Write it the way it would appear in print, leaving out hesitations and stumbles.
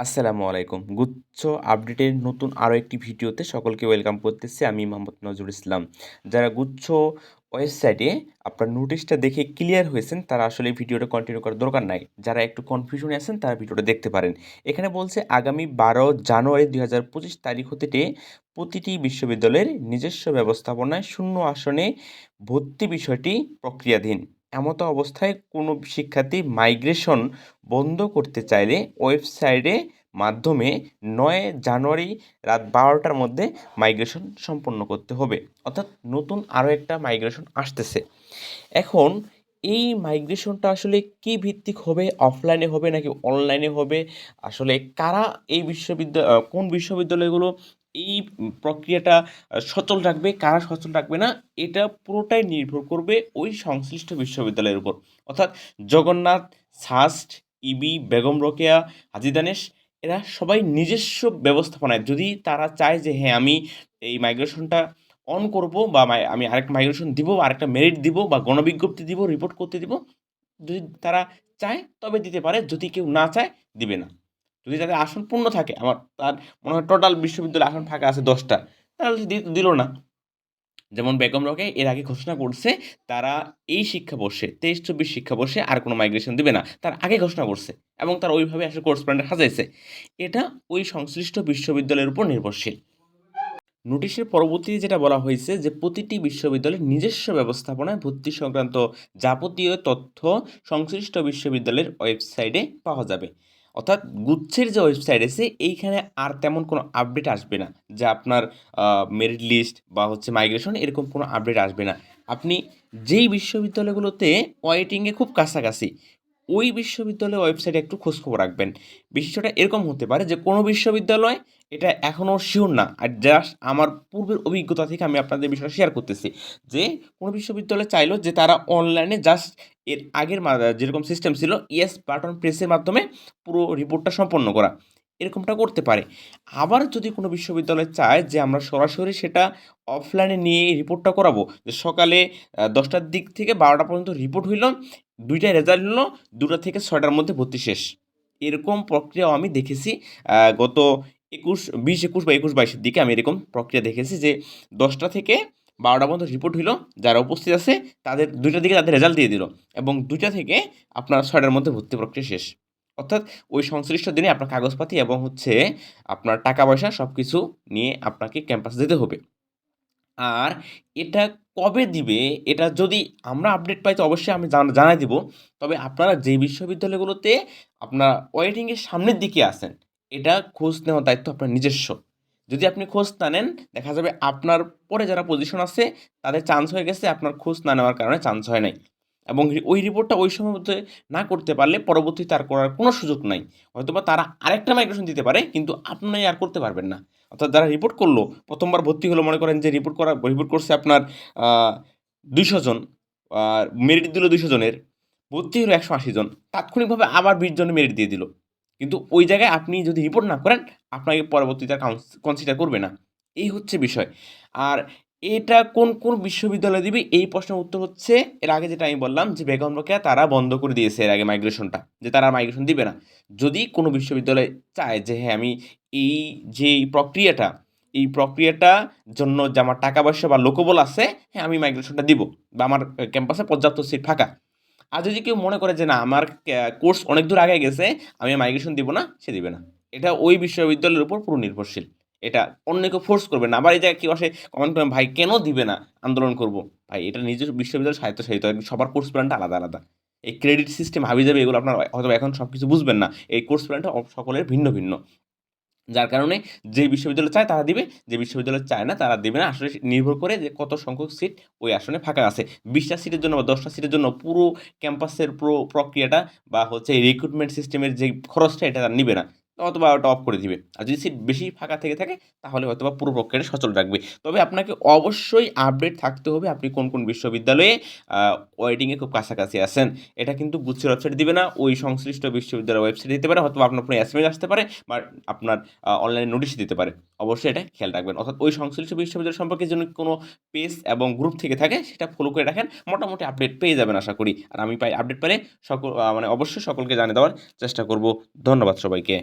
আসসালামু আলাইকুম। গুচ্ছ আপডেটের নতুন আরও একটি ভিডিওতে সকলকে ওয়েলকাম করতেছি। আমি মোহাম্মদ নজরুল ইসলাম। যারা গুচ্ছ ওয়েবসাইটে আপনার নোটিশটা দেখে ক্লিয়ার হয়েছেন, তারা আসলে এই ভিডিওটা কন্টিনিউ করার দরকার নাই। যারা একটু কনফিউশনে আছেন, তারা ভিডিওটা দেখতে পারেন। এখানে বলছে আগামী ১২ জানুয়ারি ২০২৫ তারিখ হতে প্রতিটি বিশ্ববিদ্যালয়ের নিজস্ব ব্যবস্থাপনায় শূন্য আসনে ভর্তি বিষয়টি প্রক্রিয়াধীন। এমতো অবস্থায় কোনো শিক্ষার্থী মাইগ্রেশন বন্ধ করতে চাইলে ওয়েবসাইটে মাধ্যমে ৯ জানুয়ারি রাত ১২টার মধ্যে মাইগ্রেশন সম্পন্ন করতে হবে। অর্থাৎ নতুন আরও একটা মাইগ্রেশন আসতেছে। এখন এই মাইগ্রেশনটা আসলে কি ভিত্তিক হবে? অফলাইনে হবে নাকি অনলাইনে হবে? আসলে কারা এই কোন বিশ্ববিদ্যালয়গুলো এই প্রক্রিয়াটা সচল রাখবে, কারা সচল রাখবে না, এটা পুরোটাই নির্ভর করবে ওই সংশ্লিষ্ট বিশ্ববিদ্যালয়ের উপর। অর্থাৎ জগন্নাথ, সাস্ট, ইবি, বেগম রোকেয়া, হাজী দানেশ এরা সবাই নিজস্ব ব্যবস্থাপনায় যদি তারা চায় যে হ্যাঁ, আমি এই মাইগ্রেশনটা অন করব বা আমি আরেকটা মাইগ্রেশন দিব, আরেকটা মেরিট দিব বা গণবিজ্ঞপ্তি দিব, রিপোর্ট করতে দিব। যদি তারা চায় তবে দিতে পারে, যদি কেউ না চায় দিবে না। যদি তাদের আসন পূর্ণ থাকে, তার মনে হয় টোটাল বিশ্ববিদ্যালয়ে আসন ফাঁকা আছে ১০টা, তাহলে দিল না। যেমন বেগম রোকেয়া এর আগে ঘোষণা করছে তারা এই শিক্ষাবর্ষে ২৩-২৪ শিক্ষাবর্ষে আর কোনো মাইগ্রেশন দিবে না। তার আগে ঘোষণা করছে এবং তারা ওইভাবে আসলে কোর্স প্ল্যানটা সাজাইছে। এটা ওই সংশ্লিষ্ট বিশ্ববিদ্যালয়ের উপর নির্ভরশীল। নোটিশের পরবর্তীতে যেটা বলা হয়েছে যে প্রতিটি বিশ্ববিদ্যালয়ের নিজস্ব ব্যবস্থাপনায় ভর্তি সংক্রান্ত যাবতীয় তথ্য সংশ্লিষ্ট বিশ্ববিদ্যালয়ের ওয়েবসাইটে পাওয়া যাবে। অর্থাৎ গুচ্ছের যে ওয়েবসাইট আছে এইখানে আর তেমন কোনো আপডেট আসবে না, যে আপনার মেরিট লিস্ট বা হচ্ছে মাইগ্রেশন এরকম কোনো আপডেট আসবে না। আপনি যেই বিশ্ববিদ্যালয়গুলোতে ওয়েটিংয়ে খুব কাছাকাছি ওই বিশ্ববিদ্যালয়ের ওয়েবসাইটে একটু খোঁজখবর রাখবেন। বিষয়টা এরকম হতে পারে যে কোনো বিশ্ববিদ্যালয় এটা এখনও শিওর না। আর জাস্ট আমার পূর্বের অভিজ্ঞতা থেকে আমি আপনাদের বিষয়টা শেয়ার করতেছি। যে কোনো বিশ্ববিদ্যালয় চাইলো যে তারা অনলাইনে জাস্ট এর আগের যেরকম সিস্টেম ছিল ইয়েস বাটন প্রেসের মাধ্যমে পুরো রিপোর্টটা সম্পন্ন করা। এরকমটা করতে পারে। আবার যদি কোনো বিশ্ববিদ্যালয় চায় যে আমরা সরাসরি সেটা অফলাইনে নিয়ে রিপোর্টটা করাবো। যে সকালে ১০টার দিক থেকে ১২টা পর্যন্ত রিপোর্ট হইল, ২টায় রেজাল্ট হলো, ২টা থেকে ৬টার মধ্যে ভর্তি শেষ। এরকম প্রক্রিয়াও আমি দেখেছি। গত ২০-২১ বা ২১-২২ দিকে আমি এরকম প্রক্রিয়া দেখেছি যে ১০টা থেকে ১২টা পর্যন্ত রিপোর্ট হইল, যারা উপস্থিত আছে তাদের ২টার দিকে তাদের রেজাল্ট দিয়ে দিল এবং ২টা থেকে আপনার ৬টার মধ্যে ভর্তি প্রক্রিয়া শেষ। অর্থাৎ ওই সংশ্লিষ্ট দিনে আপনার কাগজপাতি এবং হচ্ছে আপনার টাকা পয়সা সব কিছু নিয়ে আপনাকে ক্যাম্পাসে যেতে হবে। আর এটা কবে দিবে, এটা যদি আমরা আপডেট পাই তো অবশ্যই আমি জানাই দিব। তবে আপনারা যে বিশ্ববিদ্যালয়গুলোতে আপনার ওয়েটিং এর সামনের দিকে আছেন, এটা খোঁজ নেওয়ার দায়িত্ব আপনার নিজস্ব। যদি আপনি খোঁজ না নেন, দেখা যাবে আপনার পরে যারা পজিশন আছে তাদের চান্স হয়ে গেছে, আপনার খোঁজ না নেওয়ার কারণে চান্স হয় নাই। এবং ওই রিপোর্টটা ওই সময়ের মধ্যে না করতে পারলে পরবর্তীতে আর করার কোনো সুযোগ নাই। হয়তোবা তারা আরেকটা মাইগ্রেশন দিতে পারে কিন্তু আপনি আর করতে পারবেন না। অর্থাৎ যারা রিপোর্ট করলো, ১ম বার ভর্তি হলো, মনে করেন যে রিপোর্ট করছে আপনার আ ২০০ জন, আর মেরিট দিল ২০০ জনের, ভর্তি হলো ১৮০ জন। তাৎক্ষণিকভাবে আবার ২০ জনের মেরিট দিয়ে দিল। কিন্তু ওই জায়গায় আপনি যদি রিপোর্ট না করেন, আপনাকে পরবর্তীতে আর কনসিডার করবে না। এই হচ্ছে বিষয়। আর এটা কোন বিশ্ববিদ্যালয় দিবে এই প্রশ্নের উত্তর হচ্ছে, এর আগে যেটা আমি বললাম যে বেগম রোকেয়া তারা বন্ধ করে দিয়েছে এর আগে মাইগ্রেশনটা। যে তারা মাইগ্রেশন দিবে না। যদি কোনো বিশ্ববিদ্যালয় চায় যে হ্যাঁ, আমি এই যে এই প্রক্রিয়াটা জন্য যে আমার টাকা পয়সা বা লোকবল আছে, হ্যাঁ, আমি মাইগ্রেশনটা দিব বা আমার ক্যাম্পাসে পর্যাপ্ত সিট ফাঁকা। আর যদি কেউ মনে করে যে না, আমার কোর্স অনেক দূর আগায় গেছে, আমি মাইগ্রেশন দিব না, সে দিবে না। এটা ওই বিশ্ববিদ্যালয়ের উপর পুরো নির্ভরশীল। এটা অন্য কেউ ফোর্স করবে না। আবার এই জায়গায় কেউ আসে কমেন্ট করেন, "ভাই কেন দিবে না? আন্দোলন করব।" ভাই এটা নিজস্ব বিশ্ববিদ্যালয় স্বায়ত্তশাসিত। সবার কোর্স প্ল্যানটা আলাদা, আলাদা। এই ক্রেডিট সিস্টেম হাবিজাবি এগুলো আপনার হয়তোবা এখন সবকিছু বুঝবেন না। এই কোর্স প্ল্যানটা সকলের ভিন্ন, ভিন্ন। যার কারণে যে বিশ্ববিদ্যালয় চায় তারা দিবে, যে বিশ্ববিদ্যালয় চায় না তারা দিবে না। আসলে নির্ভর করে যে কত সংখ্যক সিট ওই আসনে ফাঁকা আছে। ২০ টা সিটের জন্য বা ১০ টা সিটের জন্য পুরো ক্যাম্পাসের পুরো প্রক্রিয়াটা বা হচ্ছে রিক্রুটমেন্ট সিস্টেমের যে খরচটা এটা তারা নিবে না। অথবা ওটা অফ করে দিবে। আর যদি সিট বেশি ফাঁকা থেকে থাকে তাহলে হয়তোবা পুরো প্রক্রিয়াটা সচল রাখবে। তবে আপনাকে অবশ্যই আপডেট থাকতে হবে আপনি কোন বিশ্ববিদ্যালয়ে আ ওয়েটিং এ খুব কাছাকাছি আছেন। এটা কিন্তু গুচ্ছের ওয়েবসাইটে দিবে না। ওই সংশ্লিষ্ট বিশ্ববিদ্যালয়ের ওয়েবসাইটে দিতে পারে। হয়তোবা আপনার ফোনে এসএমএস আসতে পারে বা আপনার অনলাইনে নোটিশ দিতে পারে। অবশ্যই এটা খেয়াল রাখবেন। অর্থাৎ ওই সংশ্লিষ্ট বিশ্ববিদ্যালয় সম্পর্কে যেন কোনো পেজ এবং গ্রুপ থেকে থাকে সেটা ফলো করে রাখেন। মোটামুটি আপডেট পেয়ে যাবেন আশা করি। আর আমি আপডেট পেলে মানে অবশ্যই সকলকে জানিয়ে দেওয়ার চেষ্টা করব। ধন্যবাদ সবাইকে।